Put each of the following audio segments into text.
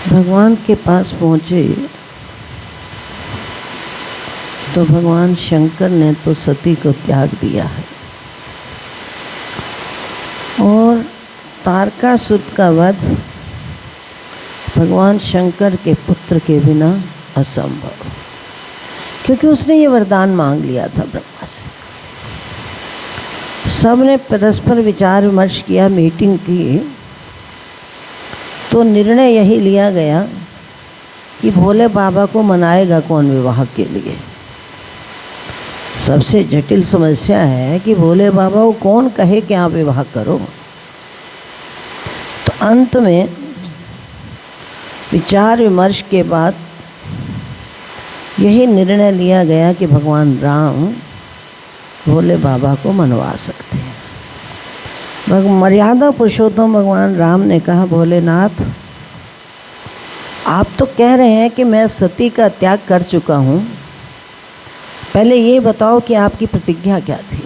भगवान के पास पहुँचे तो भगवान शंकर ने तो सती को त्याग दिया है और तारकासुर का वध भगवान शंकर के पुत्र के बिना असंभव, क्योंकि उसने ये वरदान मांग लिया था ब्रह्मा से। सबने परस्पर विचार विमर्श किया, मीटिंग की, तो निर्णय यही लिया गया कि भोले बाबा को मनाएगा कौन विवाह के लिए। सबसे जटिल समस्या है कि भोले बाबा को कौन कहे कि आप विवाह करो। तो अंत में विचार विमर्श के बाद यही निर्णय लिया गया कि भगवान राम भोले बाबा को मनवा सकते हैं। मर्यादा पुरुषोत्तम भगवान राम ने कहा, भोलेनाथ आप तो कह रहे हैं कि मैं सती का त्याग कर चुका हूँ, पहले ये बताओ कि आपकी प्रतिज्ञा क्या थी।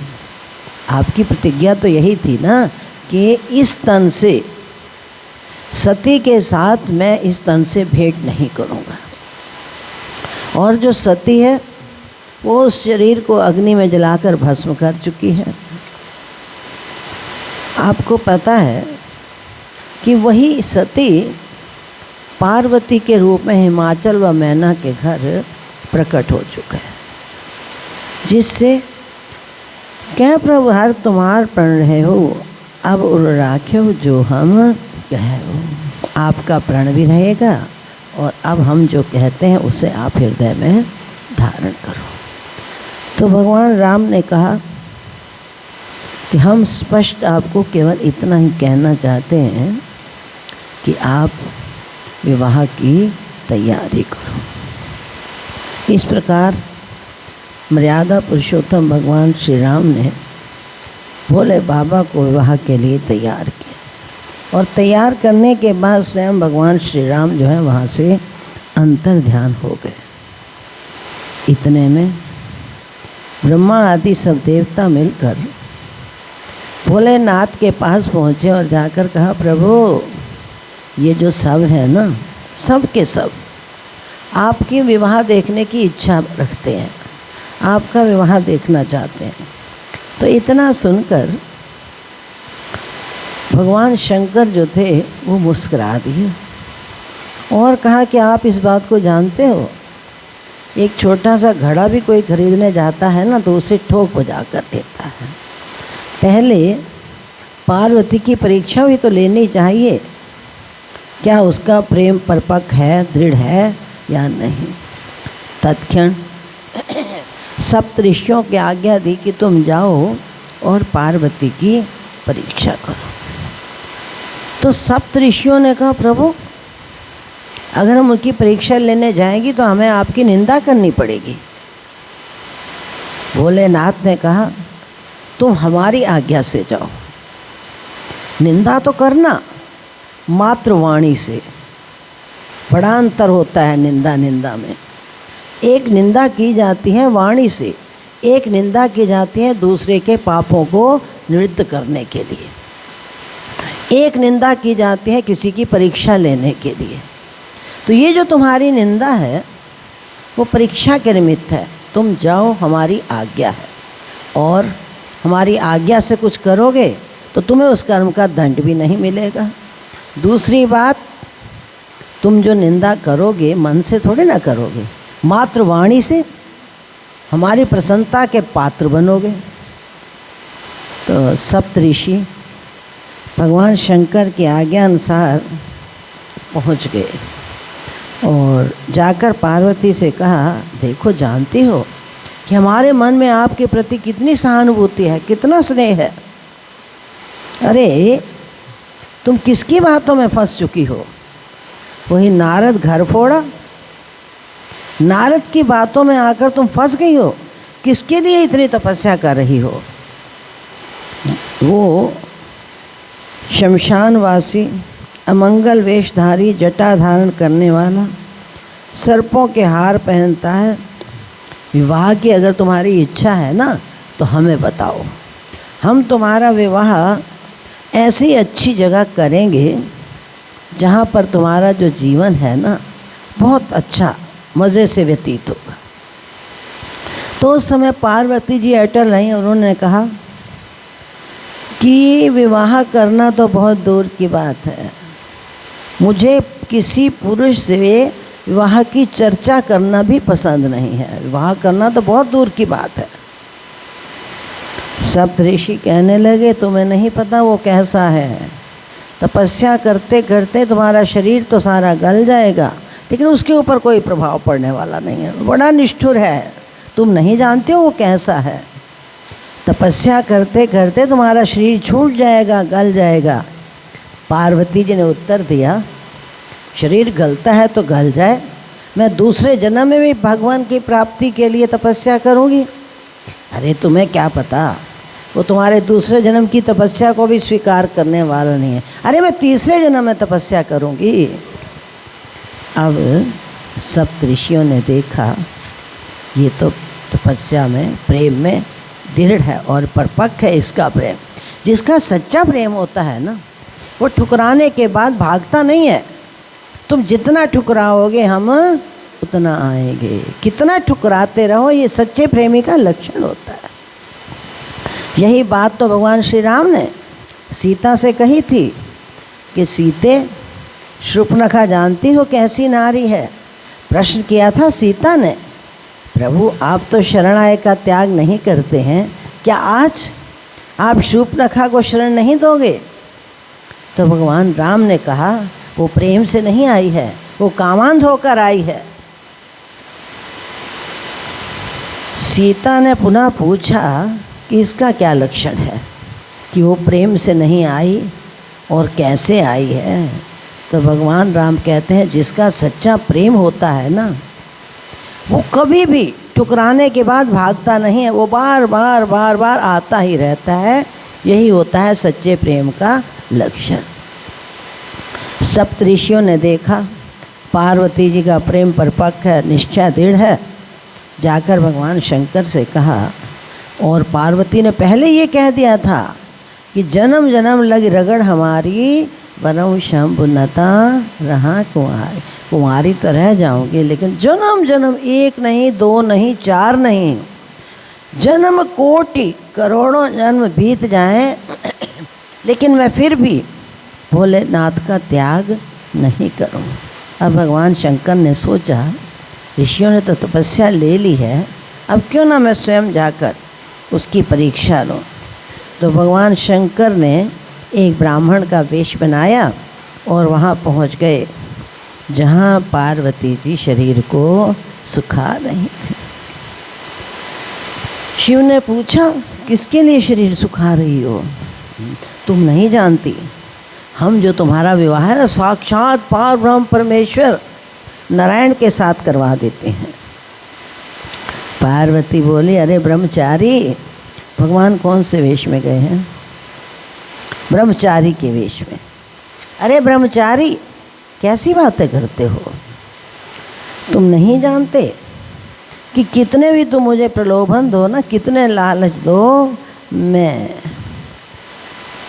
आपकी प्रतिज्ञा तो यही थी ना कि इस तन से, सती के साथ मैं इस तन से भेंट नहीं करूँगा। और जो सती है वो उस शरीर को अग्नि में जलाकर भस्म कर चुकी है। आपको पता है कि वही सती पार्वती के रूप में हिमाचल व मैना के घर प्रकट हो चुका है, जिससे क्या प्रभु हर तुम्हार प्रण रहे हो, अब उड़ राख्यो जो हम कहो। आपका प्रण भी रहेगा और अब हम जो कहते हैं उसे आप हृदय में धारण करो। तो भगवान राम ने कहा कि हम स्पष्ट आपको केवल इतना ही कहना चाहते हैं कि आप विवाह की तैयारी करो। इस प्रकार मर्यादा पुरुषोत्तम भगवान श्री राम ने भोले बाबा को विवाह के लिए तैयार किया और तैयार करने के बाद स्वयं भगवान श्री राम जो है वहाँ से अंतर ध्यान हो गए। इतने में ब्रह्मा आदि सब देवता मिलकर भोलेनाथ के पास पहुँचे और जाकर कहा, प्रभु ये जो सब है ना, सब के सब आपकी विवाह देखने की इच्छा रखते हैं, आपका विवाह देखना चाहते हैं। तो इतना सुनकर भगवान शंकर जो थे वो मुस्कुरा दिए और कहा कि आप इस बात को जानते हो, एक छोटा सा घड़ा भी कोई खरीदने जाता है ना तो उसे ठोक बजा कर देता है। पहले पार्वती की परीक्षा भी तो लेनी चाहिए, क्या उसका प्रेम परिपक्व है, दृढ़ है या नहीं। तत्क्षण सप्तऋषियों की आज्ञा दी कि तुम जाओ और पार्वती की परीक्षा करो। तो सप्तऋषियों ने कहा, प्रभु अगर हम उनकी परीक्षा लेने जाएंगी तो हमें आपकी निंदा करनी पड़ेगी। भोलेनाथ ने कहा, तुम हमारी आज्ञा से जाओ, निंदा तो करना मात्र वाणी से, बड़ा अंतर होता है निंदा निंदा में। एक निंदा की जाती है वाणी से, एक निंदा की जाती है दूसरे के पापों को निवृत्त करने के लिए, एक निंदा की जाती है किसी की परीक्षा लेने के लिए। तो ये जो तुम्हारी निंदा है वो परीक्षा के निमित्त है, तुम जाओ, हमारी आज्ञा है, और हमारी आज्ञा से कुछ करोगे तो तुम्हें उस कर्म का दंड भी नहीं मिलेगा। दूसरी बात, तुम जो निंदा करोगे मन से थोड़े ना करोगे, मात्र वाणी से हमारी प्रसन्नता के पात्र बनोगे। तो सप्तऋषि भगवान शंकर की आज्ञा अनुसार पहुंच गए और जाकर पार्वती से कहा, देखो जानती हो कि हमारे मन में आपके प्रति कितनी सहानुभूति है, कितना स्नेह है। अरे तुम किसकी बातों में फंस चुकी हो? वही नारद घर फोड़ा, नारद की बातों में आकर तुम फंस गई हो। किसके लिए इतनी तपस्या कर रही हो? वो शमशानवासी, अमंगल वेशधारी, जटा धारण करने वाला, सर्पों के हार पहनता है। विवाह की अगर तुम्हारी इच्छा है ना तो हमें बताओ, हम तुम्हारा विवाह ऐसी अच्छी जगह करेंगे जहाँ पर तुम्हारा जो जीवन है ना बहुत अच्छा मज़े से व्यतीत होगा। तो उस समय पार्वती जी अटल रहीं। उन्होंने कहा कि विवाह करना तो बहुत दूर की बात है, मुझे किसी पुरुष से विवाह की चर्चा करना भी पसंद नहीं है, विवाह करना तो बहुत दूर की बात है। सप्तऋषि कहने लगे तुम्हें नहीं पता वो कैसा है, तपस्या करते करते तुम्हारा शरीर तो सारा गल जाएगा लेकिन उसके ऊपर कोई प्रभाव पड़ने वाला नहीं है, बड़ा निष्ठुर है, तुम नहीं जानते हो वो कैसा है। तपस्या करते करते तुम्हारा शरीर छूट जाएगा, गल जाएगा। पार्वती जी ने उत्तर दिया शरीर गलता है तो गल जाए, मैं दूसरे जन्म में भी भगवान की प्राप्ति के लिए तपस्या करूँगी। अरे तुम्हें क्या पता, वो तुम्हारे दूसरे जन्म की तपस्या को भी स्वीकार करने वाला नहीं है। अरे मैं तीसरे जन्म में तपस्या करूँगी। अब सप्तऋषियों ने देखा ये तो तपस्या में प्रेम में दृढ़ है और परपक्व है इसका प्रेम। जिसका सच्चा प्रेम होता है ना वो ठुकराने के बाद भागता नहीं है। तुम जितना ठुकराओगे हम उतना आएंगे, कितना ठुकराते रहो, ये सच्चे प्रेमी का लक्षण होता है। यही बात तो भगवान श्री राम ने सीता से कही थी कि सीते शूर्पणखा जानती हो कैसी नारी है। प्रश्न किया था सीता ने, प्रभु आप तो शरणागति का त्याग नहीं करते हैं, क्या आज आप शूर्पणखा को शरण नहीं दोगे? तो भगवान राम ने कहा वो प्रेम से नहीं आई है, वो कामांध होकर आई है। सीता ने पुनः पूछा कि इसका क्या लक्षण है कि वो प्रेम से नहीं आई और कैसे आई है? तो भगवान राम कहते हैं जिसका सच्चा प्रेम होता है ना वो कभी भी ठुकराने के बाद भागता नहीं है, वो बार बार बार बार आता ही रहता है। यही होता है सच्चे प्रेम का लक्षण। सप्तऋषियों ने देखा पार्वती जी का प्रेम परिपक्व है, निश्चय दृढ़ है, जाकर भगवान शंकर से कहा। और पार्वती ने पहले ये कह दिया था कि जन्म जन्म लग रगड़ हमारी, बनऊँ शंभुनता रहा कुंवारी। कुंवारी तो रह जाओगे लेकिन जन्म जन्म, एक नहीं दो नहीं चार नहीं, जन्म कोटि करोड़ों जन्म बीत जाएं लेकिन मैं फिर भी भोलेनाथ का त्याग नहीं करूँ। अब भगवान शंकर ने सोचा ऋषियों ने तो तपस्या ले ली है, अब क्यों ना मैं स्वयं जाकर उसकी परीक्षा लूँ। तो भगवान शंकर ने एक ब्राह्मण का वेश बनाया और वहाँ पहुँच गए जहाँ पार्वती जी शरीर को सुखा रही थी। शिव ने पूछा किसके लिए शरीर सुखा रही हो? तुम नहीं जानती, हम जो तुम्हारा विवाह है ना साक्षात पार ब्रह्म परमेश्वर नारायण के साथ करवा देते हैं। पार्वती बोली अरे ब्रह्मचारी, भगवान कौन से वेश में गए हैं? ब्रह्मचारी के वेश में। अरे ब्रह्मचारी कैसी बातें करते हो, तुम नहीं जानते कि कितने भी तुम मुझे प्रलोभन दो ना, कितने लालच दो, मैं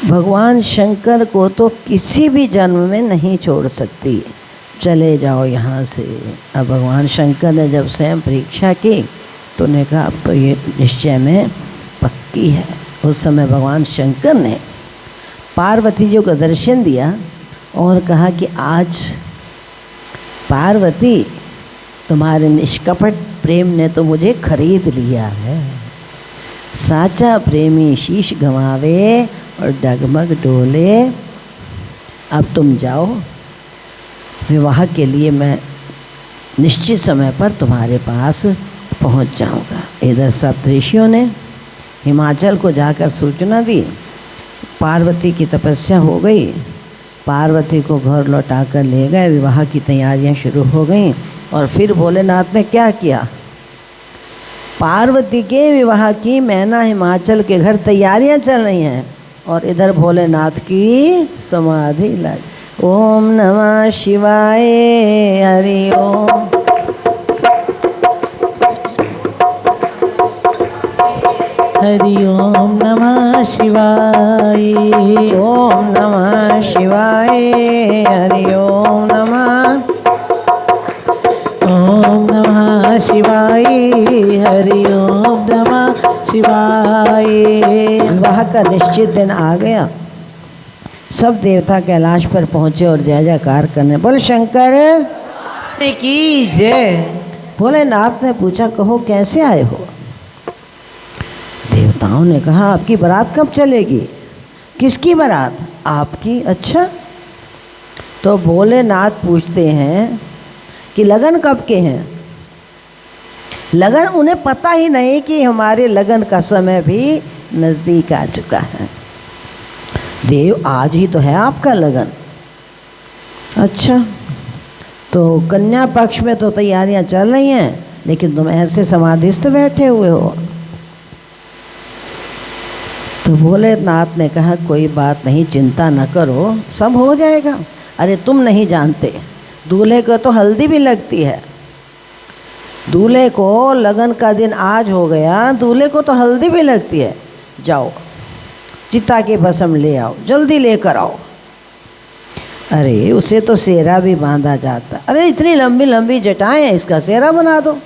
भगवान शंकर को तो किसी भी जन्म में नहीं छोड़ सकती, चले जाओ यहाँ से। अब भगवान शंकर ने जब स्वयं परीक्षा की तो उन्हें कहा अब तो ये निश्चय में पक्की है। उस समय भगवान शंकर ने पार्वती जी को दर्शन दिया और कहा कि आज पार्वती तुम्हारे निष्कपट प्रेम ने तो मुझे खरीद लिया है। साचा प्रेमी शीश गंवावे और डगमग डोले। अब तुम जाओ, विवाह के लिए मैं निश्चित समय पर तुम्हारे पास पहुंच जाऊंगा। इधर सप्तऋषियों ने हिमाचल को जाकर सूचना दी, पार्वती की तपस्या हो गई, पार्वती को घर लौटा कर ले गए, विवाह की तैयारियां शुरू हो गईं। और फिर भोलेनाथ ने क्या किया, पार्वती के विवाह की मैना हिमाचल के घर तैयारियां चल रही हैं और इधर भोलेनाथ की समाधि लग। ओम नमः शिवाय, हरि ओम। हरि ओम नमः शिवाय, ओम नमः शिवाय, हरि ओम। विवाह का निश्चित दिन आ गया। सब देवता कैलाश पर पहुँचे और जय जयकार करने। बोल शंकर की जय। भोलेनाथ ने पूछा, कहो कैसे आए हो? देवताओं ने कहा, आपकी बारात कब चलेगी? किसकी बारात? आपकी। अच्छा। तो भोलेनाथ पूछते हैं कि लगन कब के हैं? लगन उन्हें पता ही नहीं कि हमारे लगन का समय भी नज़दीक आ चुका है। देव, आज ही तो है आपका लगन। अच्छा, तो कन्या पक्ष में तो तैयारियां चल रही हैं, लेकिन तुम ऐसे समाधिस्थ बैठे हुए हो। तो भोलेनाथ ने कहा, कोई बात नहीं, चिंता न करो, सब हो जाएगा। अरे तुम नहीं जानते, दूल्हे को तो हल्दी भी लगती है। दूल्हे को लगन का दिन आज हो गया, दूल्हे को तो हल्दी भी लगती है। जाओ चिता के भस्म ले आओ, जल्दी लेकर आओ। अरे उसे तो सेहरा भी बांधा जाता। अरे इतनी लंबी लंबी जटाएं हैं, इसका सेहरा बना दो।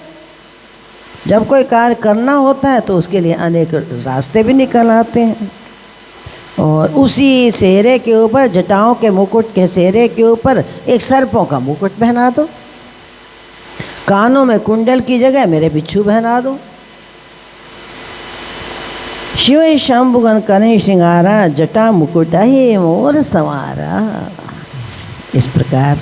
जब कोई कार्य करना होता है तो उसके लिए अनेक रास्ते भी निकल आते हैं। और उसी सेहरे के ऊपर, जटाओं के मुकुट के सेहरे के ऊपर एक सर्पों का मुकुट पहना दो। कानों में कुंडल की जगह मेरे बिच्छू पहना दो। शिव शंभुगन करें श्रृंगारा, जटा मुकुट ही मोर संवारा। इस प्रकार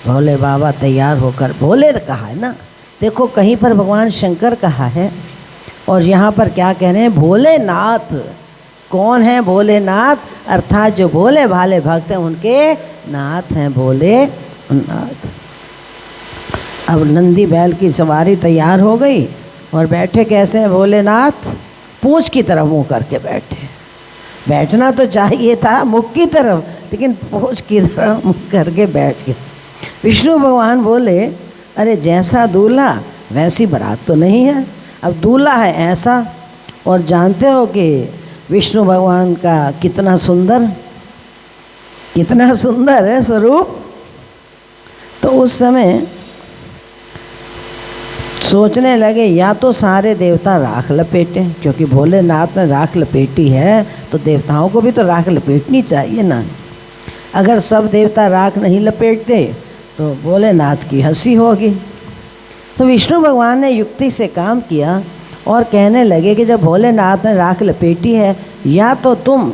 भोले बाबा तैयार होकर, भोले कहा है ना, देखो कहीं पर भगवान शंकर कहा है और यहाँ पर क्या कह रहे हैं? भोलेनाथ। कौन है भोलेनाथ? अर्थात जो भोले भाले भक्त हैं उनके नाथ हैं भोलेनाथ। अब नंदी बैल की सवारी तैयार हो गई और बैठे कैसे हैं भोलेनाथ? पूंछ की तरफ मुँह करके बैठे। बैठना तो चाहिए था मुख की तरफ, लेकिन पूंछ की तरफ मुँह करके बैठ गए। विष्णु भगवान बोले, अरे जैसा दूल्हा वैसी बारात तो नहीं है। अब दूल्हा है ऐसा, और जानते हो कि विष्णु भगवान का कितना सुंदर है स्वरूप। तो उस समय सोचने लगे, या तो सारे देवता राख लपेटे, क्योंकि भोलेनाथ ने राख लपेटी है तो देवताओं को भी तो राख लपेटनी चाहिए ना। अगर सब देवता राख नहीं लपेटते तो भोलेनाथ की हंसी होगी। तो विष्णु भगवान ने युक्ति से काम किया और कहने लगे कि जब भोलेनाथ ने राख लपेटी है, या तो तुम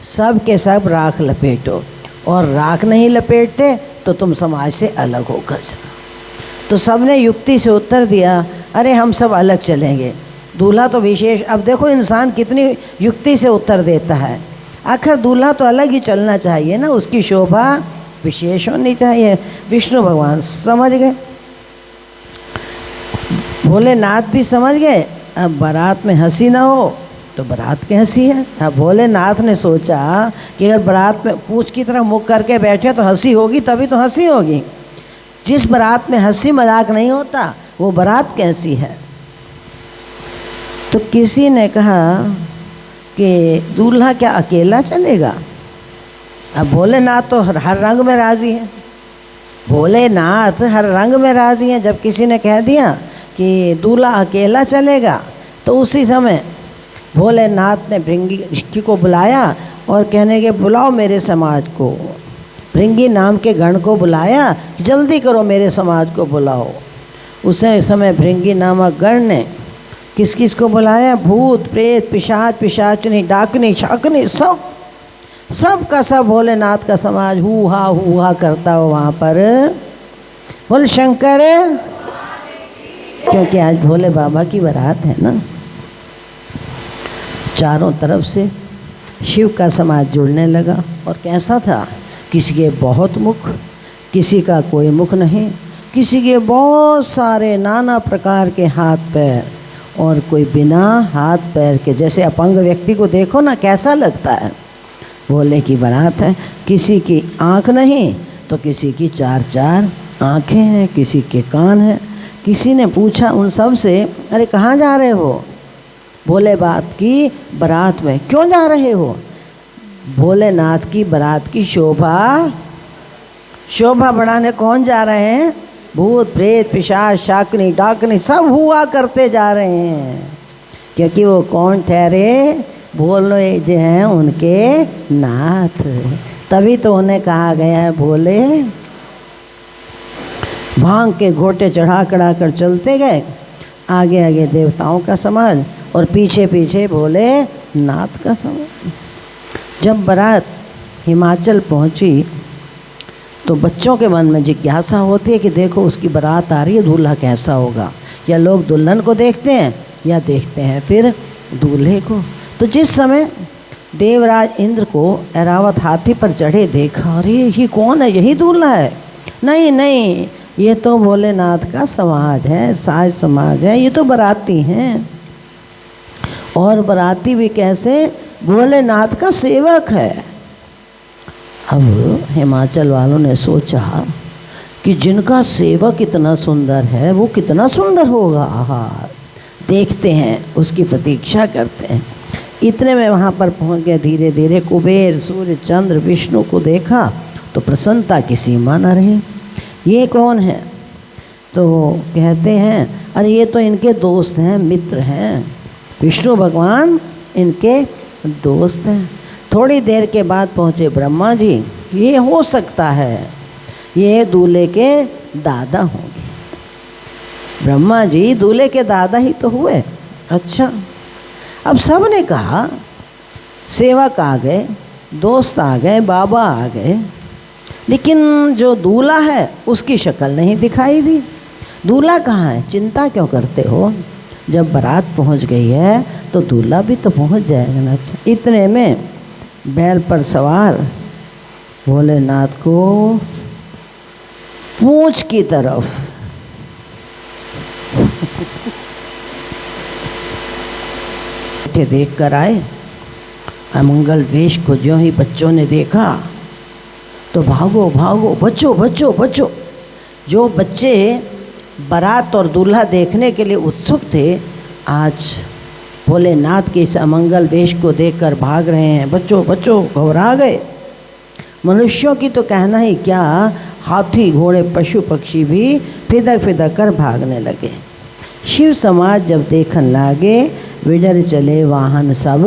सब के सब राख लपेटो, और राख नहीं लपेटते तो तुम समाज से अलग होकर चलो। तो सब ने युक्ति से उत्तर दिया, अरे हम सब अलग चलेंगे। दूल्हा तो विशेष, अब देखो इंसान कितनी युक्ति से उत्तर देता है। आखिर दूल्हा तो अलग ही चलना चाहिए ना, उसकी शोभा विशेष होनी चाहिए। विष्णु भगवान समझ गए, भोलेनाथ भी समझ गए। अब बारात में हंसी ना हो तो बारात की हंसी है। अब भोलेनाथ ने सोचा कि अगर बारात में पूंछ की तरफ मुख करके बैठे तो हंसी होगी, तभी तो हंसी होगी। जिस बारात में हंसी मजाक नहीं होता वो बारात कैसी है? तो किसी ने कहा कि दूल्हा क्या अकेला चलेगा? अब भोलेनाथ तो हर रंग में राजी है। भोलेनाथ हर रंग में राजी हैं। जब किसी ने कह दिया कि दूल्हा अकेला चलेगा, तो उसी समय भोलेनाथ ने भृंगी को बुलाया और कहने के, बुलाओ मेरे समाज को। भृंगी नाम के गण को बुलाया, जल्दी करो मेरे समाज को बुलाओ। उसे समय भृंगी नामक गण ने किस किस को बुलाया? भूत प्रेत पिशाच पिशाचनी डाकनी शाकनी, सब का सब भोलेनाथ का समाज हू हा करता हो वहाँ पर। बोल शंकर, क्योंकि आज भोले बाबा की बारात है ना। चारों तरफ से शिव का समाज जुड़ने लगा। और कैसा था? किसी के बहुत मुख, किसी का कोई मुख नहीं, किसी के बहुत सारे नाना प्रकार के हाथ पैर, और कोई बिना हाथ पैर के। जैसे अपंग व्यक्ति को देखो ना कैसा लगता है। भोले की बारात है। किसी की आँख नहीं तो किसी की 4-4 आँखें हैं, किसी के कान हैं। किसी ने पूछा उन सब से, अरे कहाँ जा रहे हो? भोले बात की बारात में। क्यों जा रहे हो? भोलेनाथ की बारात की शोभा बढ़ाने। कौन जा रहे हैं? भूत प्रेत पिशाच शाकनी डाकनी सब हुआ करते जा रहे हैं। क्योंकि वो कौन ठहरे? बोलो ये जो हैं उनके नाथ, तभी तो उन्हें कहा गया है भोले। भांग के घोटे चढ़ा कर चलते गए, आगे आगे देवताओं का समाज और पीछे पीछे भोले नाथ का समाज। जब बारात हिमाचल पहुंची तो बच्चों के मन में जिज्ञासा होती है कि देखो उसकी बारात आ रही है, दूल्हा कैसा होगा। या लोग दुल्हन को देखते हैं या देखते हैं फिर दूल्हे को। तो जिस समय देवराज इंद्र को ऐरावत हाथी पर चढ़े देखा, अरे ये कौन है, यही दूल्हा है? नहीं नहीं, ये तो भोलेनाथ का समाज है, साज समाज है, ये तो बाराती हैं। और बाराती भी कैसे? भोलेनाथ का सेवक है। अब हिमाचल वालों ने सोचा कि जिनका सेवक इतना सुंदर है वो कितना सुंदर होगा, आहा, देखते हैं, उसकी प्रतीक्षा करते हैं। इतने में वहाँ पर पहुँच गए। धीरे धीरे कुबेर, सूर्य, चंद्र, विष्णु को देखा तो प्रसन्नता की सीमा न रही। ये कौन है? तो कहते हैं अरे ये तो इनके दोस्त हैं, मित्र हैं, विष्णु भगवान इनके दोस्त हैं। थोड़ी देर के बाद पहुँचे ब्रह्मा जी। ये हो सकता है ये दूल्हे के दादा होंगे। ब्रह्मा जी दूल्हे के दादा ही तो हुए। अच्छा, अब सब ने कहा, सेवक आ गए, दोस्त आ गए, बाबा आ गए, लेकिन जो दूल्हा है उसकी शक्ल नहीं दिखाई दी। दूल्हा कहाँ है? चिंता क्यों करते हो? जब बारात पहुंच गई है तो दूल्हा भी तो पहुंच जाएगा ना। इतने में बैल पर सवार भोलेनाथ को पूंछ की तरफ देख कर आए। अमंगल वेश को ज्यों ही बच्चों ने देखा तो भागो भागो, बच्चों बच्चों बच्चों। जो बच्चे बारात और दूल्हा देखने के लिए उत्सुक थे, आज भोलेनाथ के इस अमंगल वेश को देखकर भाग रहे हैं। बच्चों बच्चों घबरा गए। मनुष्यों की तो कहना ही क्या, हाथी, घोड़े, पशु पक्षी भी फिदक फिदक कर भागने लगे। शिव समाज जब देखन लागे, विजर चले वाहन सब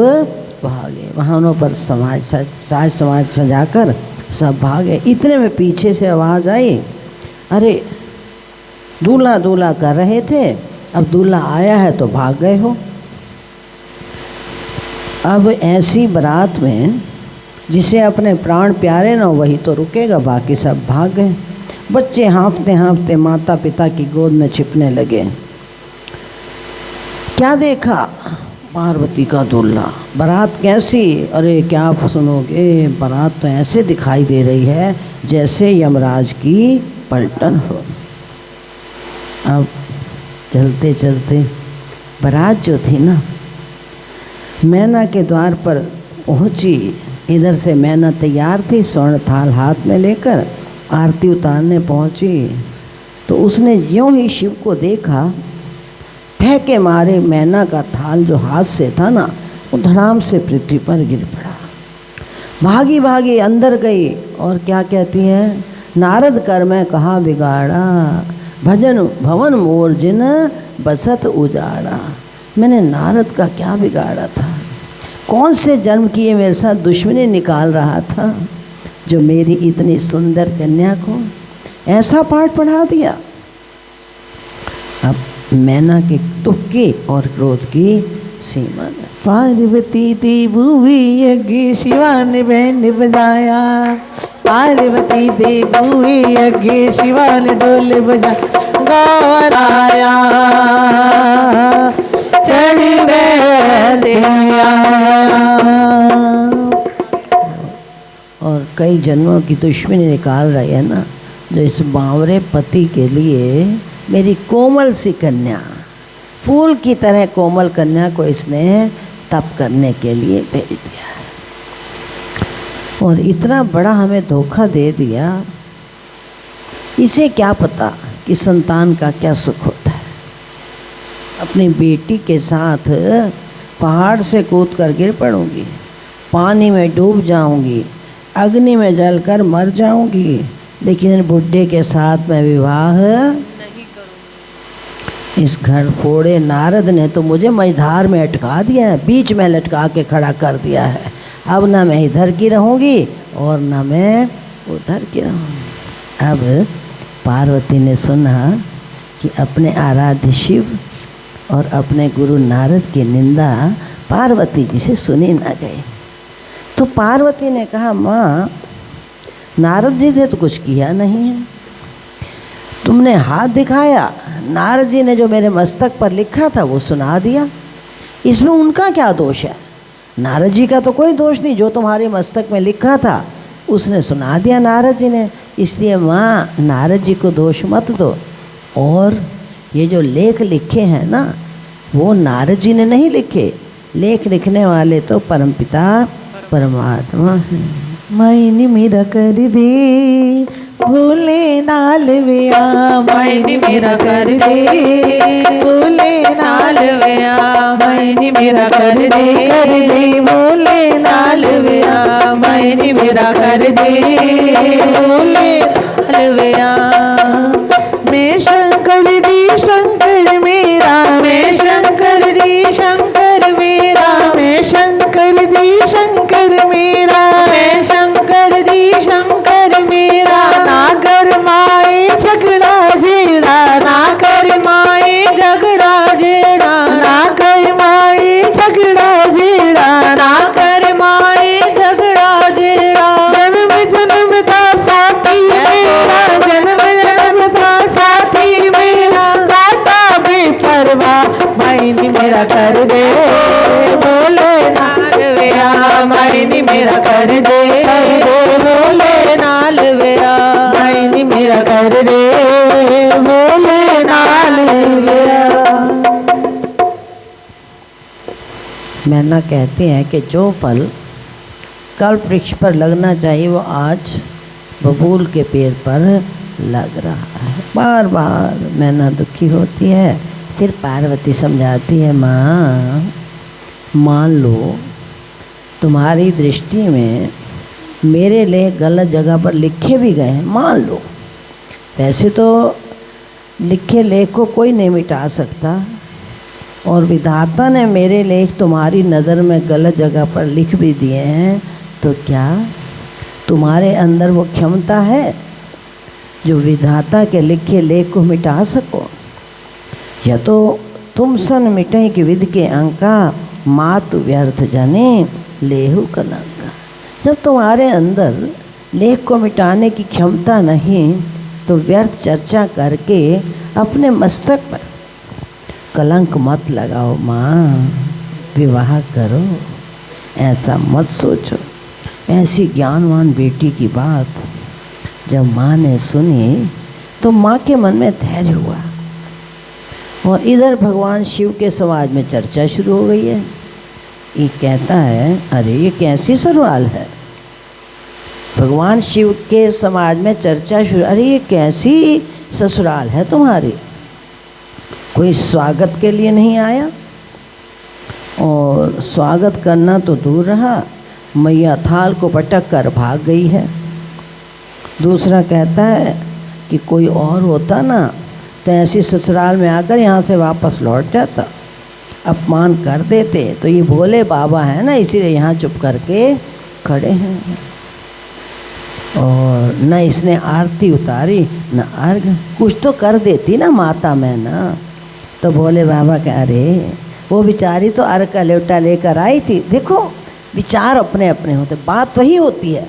भागे। वाहनों पर साज समाज सजाकर सब भागे। इतने में पीछे से आवाज़ आई, अरे दूल्हा दूल्हा कर रहे थे, अब दूल्हा आया है तो भाग गए हो। अब ऐसी बारात में जिसे अपने प्राण प्यारे ना वही तो रुकेगा, बाकी सब भाग गए। बच्चे हाँफते हाँफते माता पिता की गोद में छिपने लगे। क्या देखा? पार्वती का दूल्हा। बारात कैसी? अरे क्या आप सुनोगे, बारात तो ऐसे दिखाई दे रही है जैसे यमराज की पलटन हो। अब चलते चलते बारात जो थी ना, मैना के द्वार पर पहुंची। इधर से मैना तैयार थी, स्वर्ण थाल हाथ में लेकर आरती उतारने पहुंची। तो उसने ज्यों ही शिव को देखा, फेंके मारे मैना का थाल जो हाथ से था ना, वो धड़ाम से पृथ्वी पर गिर पड़ा। भागी भागी अंदर गई और क्या कहती है, नारद कर मैं कहा बिगाड़ा, भजन भवन मोर जिन बसत उजाड़ा। मैंने नारद का क्या बिगाड़ा था? कौन से जन्म किए मेरे साथ दुश्मनी निकाल रहा था जो मेरी इतनी सुंदर कन्या को ऐसा पाठ पढ़ा दिया। अब मैना के तुक्के और क्रोध की सीमा न। पार्वती थी भूवि यज्ञ शिवा ने बैंड बजाया, पार्वती थी भूवि यज्ञ शिवा ने ढोल बजा, गौराया चढ़ी और कई जन्मों की दुश्मनी निकाल रही है ना, जो इस बावरे पति के लिए मेरी कोमल सी कन्या, फूल की तरह कोमल कन्या को इसने तप करने के लिए भेज दिया है। और इतना बड़ा हमें धोखा दे दिया। इसे क्या पता कि संतान का क्या सुख होता है। अपनी बेटी के साथ पहाड़ से कूद कर गिर पड़ूंगी, पानी में डूब जाऊंगी, अग्नि में जलकर मर जाऊंगी, लेकिन बुढ़े के साथ मैं विवाह नहीं करूंगी। इस घर फोड़े नारद ने तो मुझे मझधार में अटका दिया है, बीच में लटका के खड़ा कर दिया है। अब ना मैं इधर की रहूँगी और ना मैं उधर की रहूँगी। अब पार्वती ने सुना कि अपने आराध्य शिव और अपने गुरु नारद की निंदा पार्वती जी से सुनी न गई, तो पार्वती ने कहा, माँ नारद जी ने तो कुछ किया नहीं है, तुमने हाथ दिखाया, नारद जी ने जो मेरे मस्तक पर लिखा था वो सुना दिया, इसमें उनका क्या दोष है? नारद जी का तो कोई दोष नहीं, जो तुम्हारे मस्तक में लिखा था उसने सुना दिया नारद जी ने। इसलिए माँ नारद जी को दोष मत दो। और ये जो लेख लिखे हैं ना, वो नारद जी ने नहीं लिखे, लेख लिखने वाले तो परमपिता परमात्मा हैं। मैंने मेरा कर दे भोले नाल विया, मैंने मेरा कर दे भोले नाल विया, मैंने मेरा कर दे भोले नाल विया, मैंने मेरा कर दे भोले नाल विया। मैं शंकर दी शंकर मेरा, मैं शंकर दी शंकर मेरा, मैं शंकर दी शंकर मेरा, मैं शंकर दी शंकर मेरा। ना कर माए झगड़ा जेड़ा, ना कर माए झगड़ा जेड़ा, ना कर माए झगड़ा जेड़ा, ना कर माए झगड़ा जेड़ा। जन्म जन्म दा साथी मेरा, जन्म जन्म दा साथी मेरा, दाता बेपरवाह मैंने मेरा कर दे भोले नाल विया, मैंने मेरा कर दे भोले नाल विया, मैंने मेरा कर दे भोले नाल विया। मैना कहती हैं कि जो फल कल्प वृक्ष पर लगना चाहिए वो आज बबूल के पेड़ पर लग रहा है। बार बार मैना दुखी होती है, फिर पार्वती समझाती है, माँ मान लो तुम्हारी दृष्टि में मेरे लेख गलत जगह पर लिखे भी गए हैं, मान लो। वैसे तो लिखे लेख को कोई नहीं मिटा सकता, और विधाता ने मेरे लेख तुम्हारी नज़र में गलत जगह पर लिख भी दिए हैं, तो क्या तुम्हारे अंदर वो क्षमता है जो विधाता के लिखे लेख को मिटा सको? या तो तुम सन मिटे कि विध के अंका, मातु व्यर्थ जने लेहु कलंका। जब तुम्हारे अंदर लेख को मिटाने की क्षमता नहीं, तो व्यर्थ चर्चा करके अपने मस्तक पर कलंक मत लगाओ। माँ विवाह करो, ऐसा मत सोचो। ऐसी ज्ञानवान बेटी की बात जब माँ ने सुनी तो माँ के मन में धैर्य हुआ, और इधर भगवान शिव के समाज में चर्चा शुरू हो गई है। ये कहता है, अरे ये कैसी ससुराल है? भगवान शिव के समाज में चर्चा शुरू, अरे ये कैसी ससुराल है तुम्हारी? कोई स्वागत के लिए नहीं आया, और स्वागत करना तो दूर रहा, मैया थाल को पटक कर भाग गई है। दूसरा कहता है कि कोई और होता ना तो ऐसी ससुराल में आकर यहाँ से वापस लौट जाता, अपमान कर देते। तो ये भोले बाबा है ना, इसीलिए यहाँ चुप करके खड़े हैं। और न इसने आरती उतारी न अर्घ, कुछ तो कर देती ना माता में ना। तो भोले बाबा कह अरे वो बेचारी तो अर्घ का लोटा लेकर आई थी। देखो विचार अपने अपने होते, बात वही होती है,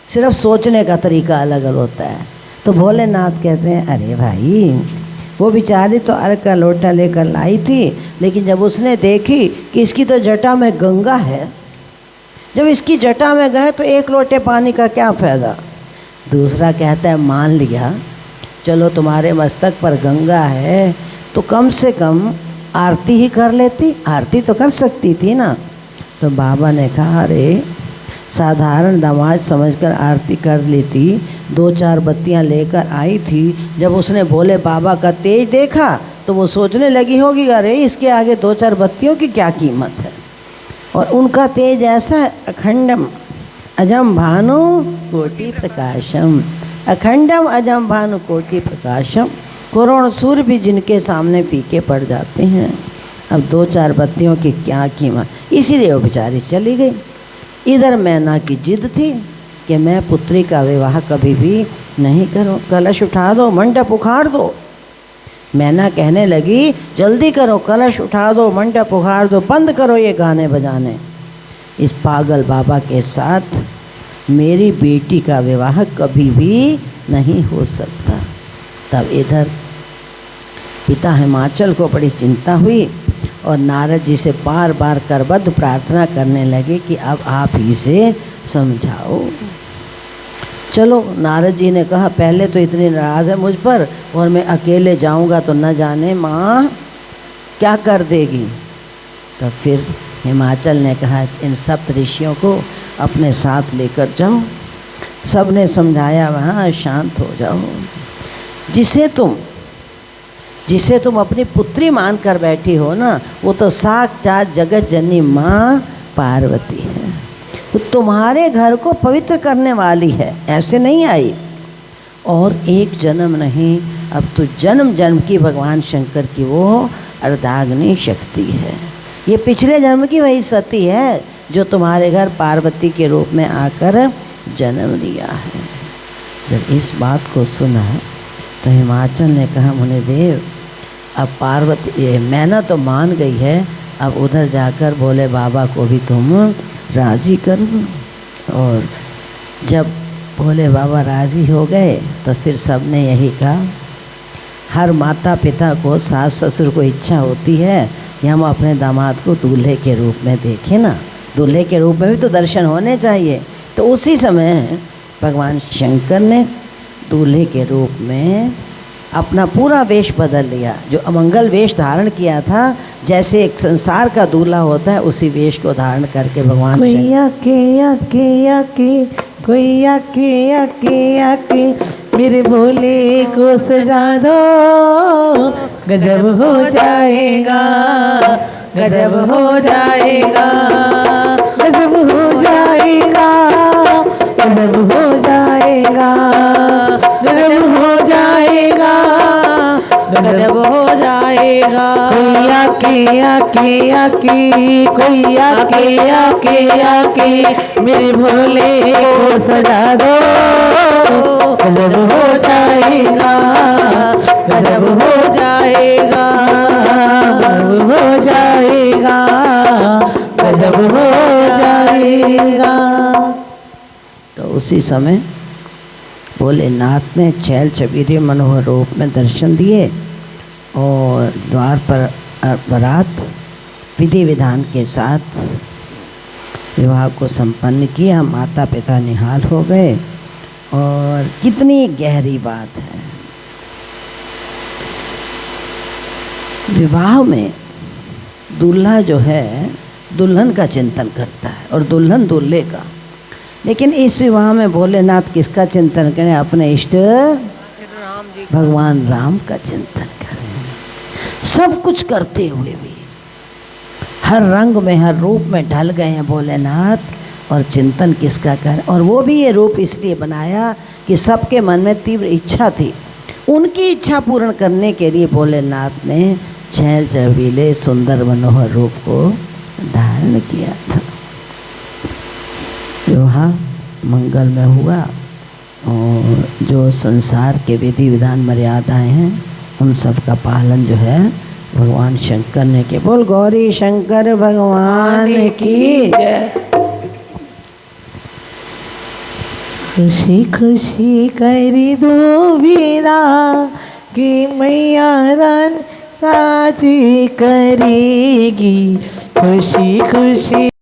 सिर्फ सोचने का तरीका अलग अलग होता है। तो भोलेनाथ कहते हैं, अरे भाई वो बेचारी तो अर्घ का लोटा लेकर लाई थी, लेकिन जब उसने देखी कि इसकी तो जटा में गंगा है, जब इसकी जटा में गए तो एक लोटे पानी का क्या फ़ायदा। दूसरा कहता है, मान लिया चलो तुम्हारे मस्तक पर गंगा है तो कम से कम आरती ही कर लेती, आरती तो कर सकती थी ना। तो बाबा ने कहा, अरे साधारण दामाद समझकर आरती कर लेती, 2-4 बत्तियां लेकर आई थी। जब उसने भोले बाबा का तेज देखा तो वो सोचने लगी होगी, अरे इसके आगे 2-4 बत्तियों की क्या कीमत है। और उनका तेज ऐसा है, अखंडम अजम भानु कोटि प्रकाशम, अखंडम अजम भानु कोटि प्रकाशम। करोड़ सूर्य भी जिनके सामने फीके पड़ जाते हैं, अब 2-4 बत्तियों की क्या कीमत। इसीलिए वो बेचारी चली गई। इधर मैना की जिद थी कि मैं पुत्री का विवाह कभी भी नहीं करूं, कलश उठा दो, मंडप उखाड़ दो। मैना कहने लगी जल्दी करो, कलश उठा दो, मंडप उखाड़ दो, बंद करो ये गाने बजाने। इस पागल बाबा के साथ मेरी बेटी का विवाह कभी भी नहीं हो सकता। तब इधर पिता हिमाचल को बड़ी चिंता हुई और नारद जी से बार बार करबद्ध प्रार्थना करने लगे कि अब आप ही से समझाओ। चलो, नारद जी ने कहा पहले तो इतनी नाराज़ है मुझ पर और मैं अकेले जाऊंगा तो न जाने माँ क्या कर देगी। तो फिर हिमाचल ने कहा इन सप्त ऋषियों को अपने साथ लेकर जाओ। सब ने समझाया वहाँ शांत हो जाओ। जिसे तुम अपनी पुत्री मान कर बैठी हो ना, वो तो साक्षात जगत जननी माँ पार्वती है। तो तुम्हारे घर को पवित्र करने वाली है, ऐसे नहीं आई। और एक जन्म नहीं, अब तो जन्म जन्म की भगवान शंकर की वो अर्धाग्नि शक्ति है। ये पिछले जन्म की वही सती है जो तुम्हारे घर पार्वती के रूप में आकर जन्म लिया है। जब इस बात को सुना तो हिमाचल ने कहा मुनिदेव, अब पार्वती मैना तो मान गई है, अब उधर जाकर भोले बाबा को भी तुम राज़ी कर दो। और जब भोले बाबा राज़ी हो गए तो फिर सब ने यही कहा, हर माता पिता को, सास ससुर को इच्छा होती है कि हम अपने दामाद को दूल्हे के रूप में देखें ना, दूल्हे के रूप में भी तो दर्शन होने चाहिए। तो उसी समय भगवान शंकर ने दूल्हे के रूप में अपना पूरा वेश बदल लिया। जो अमंगल वेश धारण किया था, जैसे एक संसार का दूल्हा होता है, उसी वेश को धारण करके भगवान कोई आके मेरे भोले को सजा दो, गजब हो जाएगा, गजब हो जाएगा, गजब हो जाएगा, गजब हो जाएगा, गजब हो जाएगा, गजब हो जाएगा। कोई आके मेरे भोले को सजा दो, गजब हो जाएगा, गजब हो जाएगा, गजब हो जाएगा, गजब हो जाएगा। तो उसी समय भोलेनाथ ने छैल छबीले मनोहर रूप में दर्शन दिए और द्वार पर बारात विधि विधान के साथ विवाह को संपन्न किया। माता पिता निहाल हो गए। और कितनी गहरी बात है, विवाह में दूल्हा जो है दुल्हन का चिंतन करता है और दुल्हन दूल्हे का। लेकिन इस विवाह में भोलेनाथ किसका चिंतन करें? अपने इष्ट भगवान राम का चिंतन करें। सब कुछ करते हुए भी हर रंग में, हर रूप में ढल गए हैं भोलेनाथ, और चिंतन किसका करें? और वो भी ये रूप इसलिए बनाया कि सबके मन में तीव्र इच्छा थी। उनकी इच्छा पूर्ण करने के लिए भोलेनाथ ने छैल छबीले सुंदर मनोहर रूप को धारण किया था। विवाह मंगल में हुआ और जो संसार के विधि विधान मर्यादाएं हैं उन सब का पालन जो है भगवान शंकर ने किया। बोल गौरी शंकर भगवान की जय। खुशी खुशी करी दो विदा कि मैया राजी करेगी, खुशी खुशी